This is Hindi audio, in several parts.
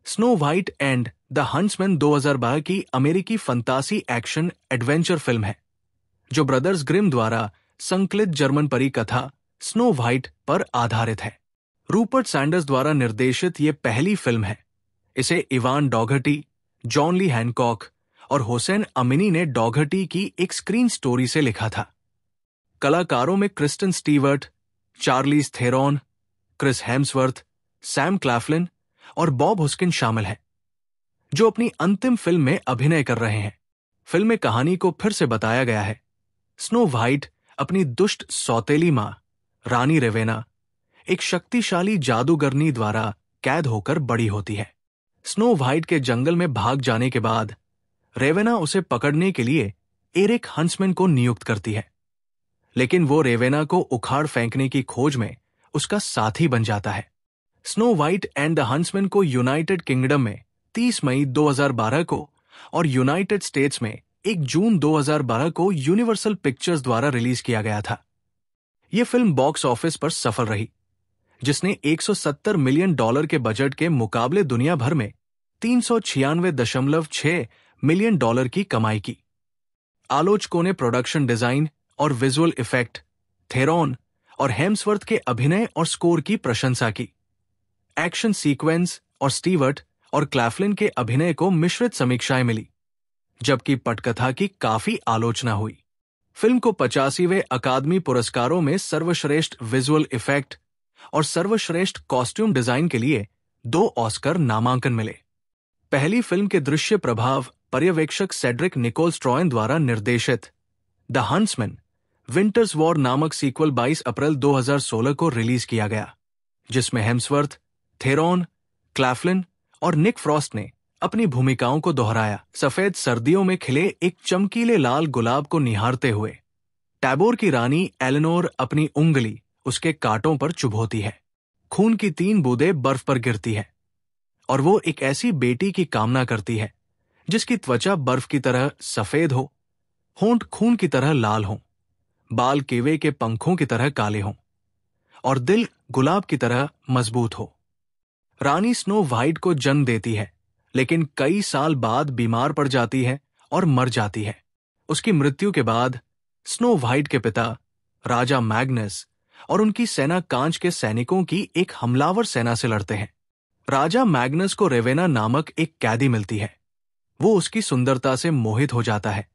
Snow white and the huntsman 2012 की अमेरिकी फंतासी एक्शन एडवेंचर फिल्म है जो ब्रदर्स ग्रिम द्वारा संकलित जर्मन परी कथा स्नो वाइट पर आधारित है। रूपर्ट सैंडर्स द्वारा निर्देशित ये पहली फिल्म है। इसे इवान डॉघर्टी, जॉन ली हैनकॉक और हुसैन अमिनी ने डॉघर्टी की एक स्क्रीन स्टोरी से लिखा था। कलाकारों में Kristen Stewart, Charlize Theron, Chris Hemsworth, Sam Claflin और बॉब हुस्किन शामिल हैं, जो अपनी अंतिम फिल्म में अभिनय कर रहे हैं। फिल्म में कहानी को फिर से बताया गया है। स्नो वाइट अपनी दुष्ट सौतेली मां रानी रेवेना, एक शक्तिशाली जादूगरनी द्वारा कैद होकर बड़ी होती है। स्नो वाइट के जंगल में भाग जाने के बाद रेवेना उसे पकड़ने के लिए एरिक हंट्समैन को नियुक्त करती है, लेकिन वो रेवेना को उखाड़ फेंकने की खोज में उसका साथी बन जाता है। Snow white and the huntsman को यूनाइटेड किंगडम में 30 मई 2012 को और यूनाइटेड स्टेट्स में 1 जून 2012 को यूनिवर्सल पिक्चर्स द्वारा रिलीज किया गया था। यह फिल्म बॉक्स ऑफिस पर सफल रही, जिसने $170 मिलियन के बजट के मुकाबले दुनिया भर में $396.6 मिलियन की कमाई की। आलोचकों ने प्रोडक्शन डिजाइन और विजुअल इफेक्ट, थेरॉन और हेम्सवर्थ के अभिनय और स्कोर की प्रशंसा की। एक्शन सीक्वेंस और स्टीवर्ट और क्लैफलिन के अभिनय को मिश्रित समीक्षाएं मिली, जबकि पटकथा की काफी आलोचना हुई। फिल्म को 85वें अकादमी पुरस्कारों में सर्वश्रेष्ठ विजुअल इफेक्ट और सर्वश्रेष्ठ कॉस्ट्यूम डिजाइन के लिए 2 ऑस्कर नामांकन मिले। पहली फिल्म के दृश्य प्रभाव पर्यवेक्षक सेड्रिक निकोल स्ट्रॉयन द्वारा निर्देशित द हंट्समैन विंटर्स वॉर नामक सीक्वल 22 अप्रैल 2016 को रिलीज किया गया, जिसमें हेम्सवर्थ, थेरॉन, क्लैफलिन और निक फ्रॉस्ट ने अपनी भूमिकाओं को दोहराया। सफेद सर्दियों में खिले एक चमकीले लाल गुलाब को निहारते हुए टैबोर की रानी एलेनोर अपनी उंगली उसके कांटों पर चुभोती है। खून की 3 बूंदें बर्फ पर गिरती है और वो एक ऐसी बेटी की कामना करती है जिसकी त्वचा बर्फ की तरह सफेद हो, होंठ खून की तरह लाल हो, बाल केवे के पंखों की तरह काले हों और दिल गुलाब की तरह मजबूत हो। रानी स्नो वाइट को जन्म देती है, लेकिन कई साल बाद बीमार पड़ जाती है और मर जाती है। उसकी मृत्यु के बाद स्नो वाइट के पिता राजा मैग्नस और उनकी सेना कांच के सैनिकों की एक हमलावर सेना से लड़ते हैं। राजा मैग्नस को रेवेना नामक एक कैदी मिलती है। वो उसकी सुंदरता से मोहित हो जाता है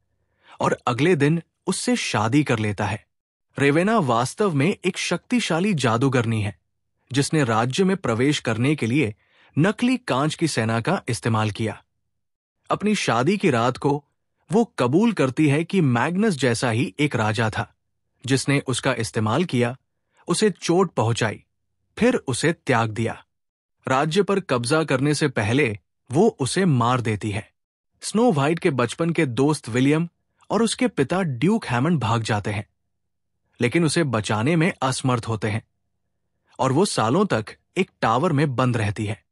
और अगले दिन उससे शादी कर लेता है। रेवेना वास्तव में एक शक्तिशाली जादूगरनी है, जिसने राज्य में प्रवेश करने के लिए नकली कांच की सेना का इस्तेमाल किया। अपनी शादी की रात को वो कबूल करती है कि मैग्नस जैसा ही एक राजा था, जिसने उसका इस्तेमाल किया, उसे चोट पहुंचाई, फिर उसे त्याग दिया। राज्य पर कब्जा करने से पहले वो उसे मार देती है। स्नो वाइट के बचपन के दोस्त विलियम और उसके पिता ड्यूक हैमंड भाग जाते हैं, लेकिन उसे बचाने में असमर्थ होते हैं और वो सालों तक एक टावर में बंद रहती है।